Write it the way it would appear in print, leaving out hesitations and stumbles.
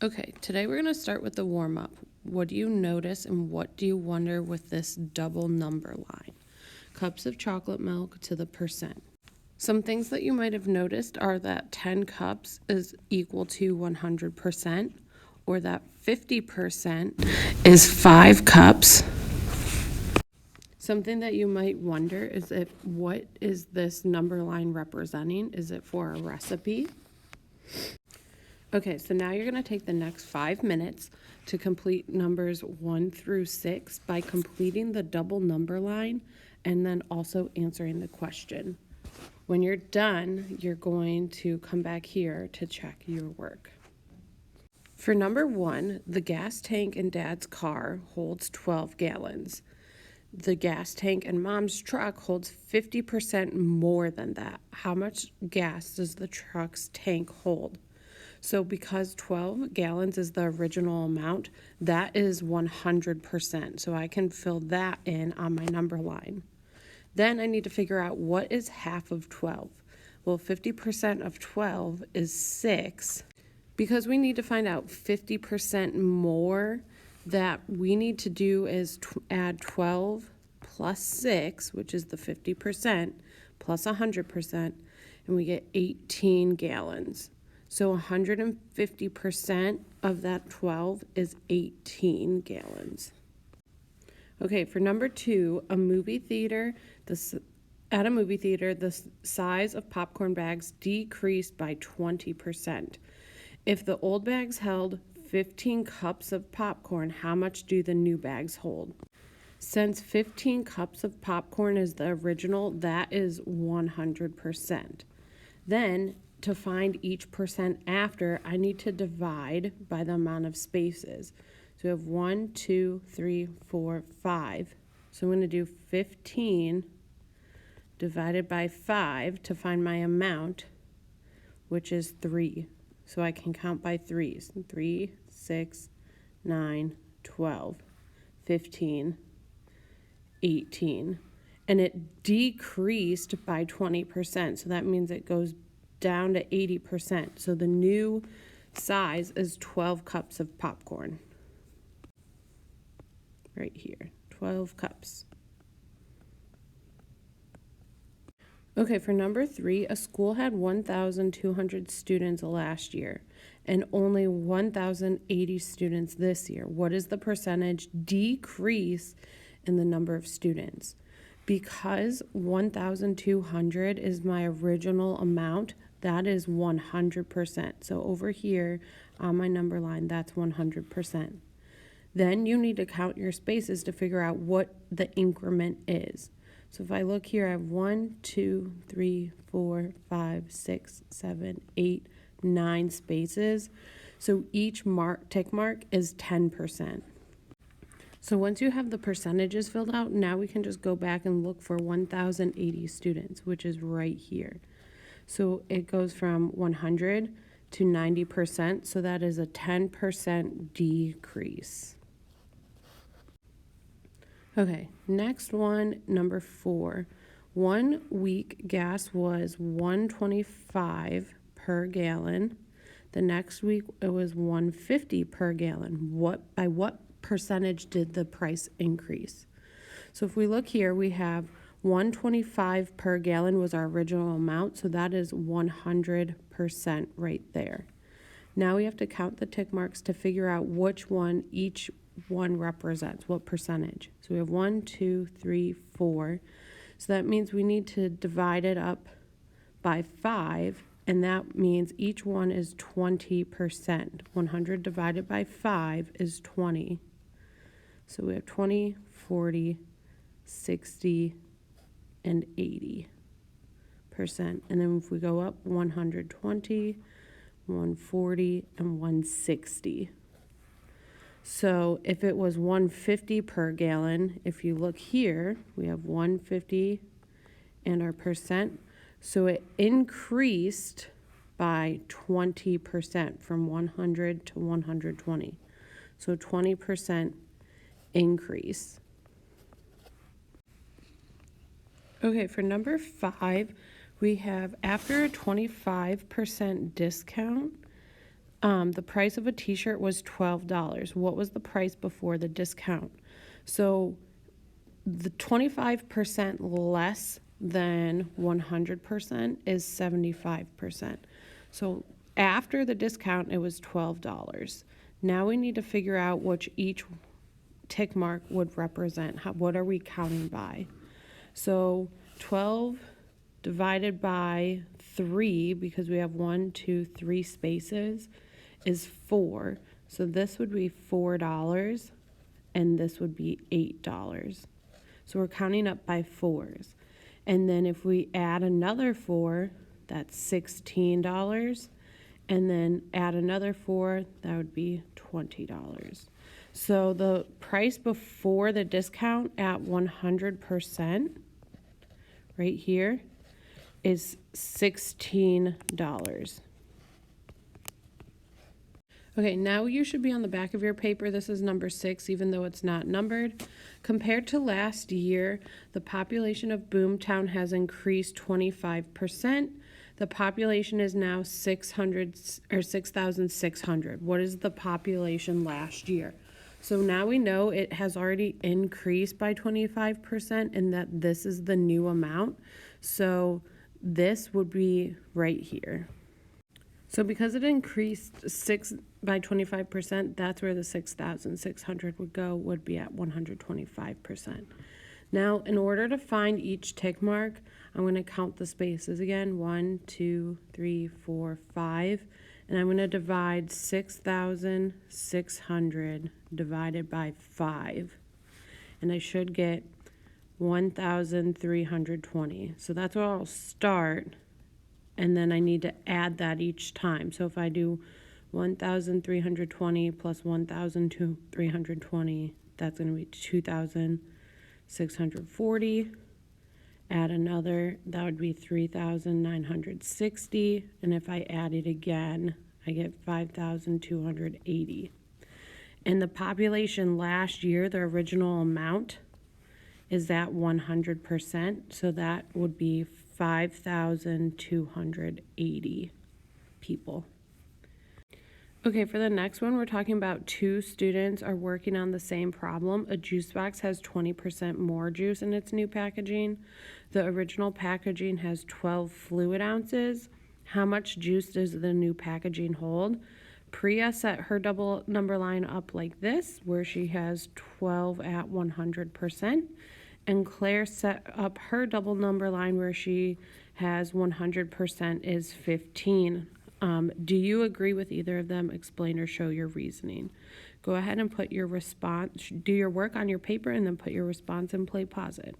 Okay, today we're going to start with the warm-up. What do you notice and what do you wonder with this double number line? Cups of chocolate milk to the percent. Some things that you might have noticed are that 10 cups is equal to 100%, or that 50% is 5 cups. Something that you might wonder is what is this number line representing? Is it for a recipe? Okay, so now you're going to take the next 5 minutes to complete numbers 1 through 6 by completing the double number line and then also answering the question. When you're done, you're going to come back here to check your work. For number 1, the gas tank in Dad's car holds 12 gallons. The gas tank in Mom's truck holds 50% more than that. How much gas does the truck's tank hold? So because 12 gallons is the original amount, that is 100%. So I can fill that in on my number line. Then I need to figure out what is half of 12. Well, 50% of 12 is 6. Because we need to find out 50% more, that we need to do is add 12 plus 6, which is the 50%, plus 100%, and we get 18 gallons. So 150% of that 12 is 18 gallons. Okay, for number 2, at a movie theater, the size of popcorn bags decreased by 20%. If the old bags held 15 cups of popcorn, how much do the new bags hold? Since 15 cups of popcorn is the original, that is 100%. Then, to find each percent after, I need to divide by the amount of spaces. So we have 1, 2, 3, 4, 5. So I'm going to do 15 divided by 5 to find my amount, which is 3. So I can count by threes. 3, 6, 9, 12, 15, 18. And it decreased by 20%. So that means it goes down to 80%. So the new size is 12 cups of popcorn. Right here, 12 cups. Okay, for number 3, a school had 1,200 students last year and only 1,080 students this year. What is the percentage decrease in the number of students? Because 1,200 is my original amount, that is 100%. So over here on my number line, that's 100%. Then you need to count your spaces to figure out what the increment is. So if I look here, I have 1, 2, 3, 4, 5, 6, 7, 8, 9 spaces. So each tick mark is 10%. So once you have the percentages filled out, now we can just go back and look for 1,080 students, which is right here. So it goes from 100 to 90%, so that is a 10% decrease. Okay, next one, number 4. 1 week gas was $1.25 per gallon. The next week it was $1.50 per gallon. By what percentage did the price increase? So if we look here, we have $1.25 per gallon was our original amount, so that is 100% right there. Now we have to count the tick marks to figure out which one each one represents, what percentage. So we have 1, 2, 3, 4. So that means we need to divide it up by 5, and that means each one is 20%. 100 divided by 5 is 20. So we have 20, 40, 60, and 80%. And then if we go up, 120, 140, and 160. So if it was 150 per gallon, if you look here, we have 150 and our percent. So it increased by 20% from 100 to 120. So 20% increase. Okay, for number 5, we have after a 25% discount, the price of a t-shirt was $12. What was the price before the discount? So the 25% less than 100% is 75%. So after the discount, it was $12. Now we need to figure out which each tick mark would represent. What are we counting by? So 12 divided by 3, because we have 1, 2, 3 spaces, is 4. So this would be $4, and this would be $8. So we're counting up by 4s. And then if we add another 4, that's $16. And then add another 4, that would be $20. So the price before the discount at 100%, right here, is $16. Okay, now you should be on the back of your paper. This is number 6, even though it's not numbered. Compared to last year, the population of Boomtown has increased 25%. The population is now 6,600. What is the population last year? So now we know it has already increased by 25% and that this is the new amount. So this would be right here. So because it increased by 25%, that's where the 6,600 would be at 125%. Now, in order to find each tick mark, I'm going to count the spaces again. 1, 2, 3, 4, 5. And I'm going to divide 6,600 divided by 5. And I should get 1,320. So that's where I'll start. And then I need to add that each time. So if I do 1,320 plus 1,320, that's going to be 2,640. Add another, that would be 3,960. And if I add it again, I get 5,280. And the population last year, the original amount, is at 100%. So that would be 5,280 people. Okay, for the next one, we're talking about 2 students are working on the same problem. A juice box has 20% more juice in its new packaging. The original packaging has 12 fluid ounces. How much juice does the new packaging hold? Priya set her double number line up like this, where she has 12 at 100%. And Claire set up her double number line where she has 100% is 15. Do you agree with either of them? Explain or show your reasoning. Go ahead and put your response, do your work on your paper and then put your response and pause it.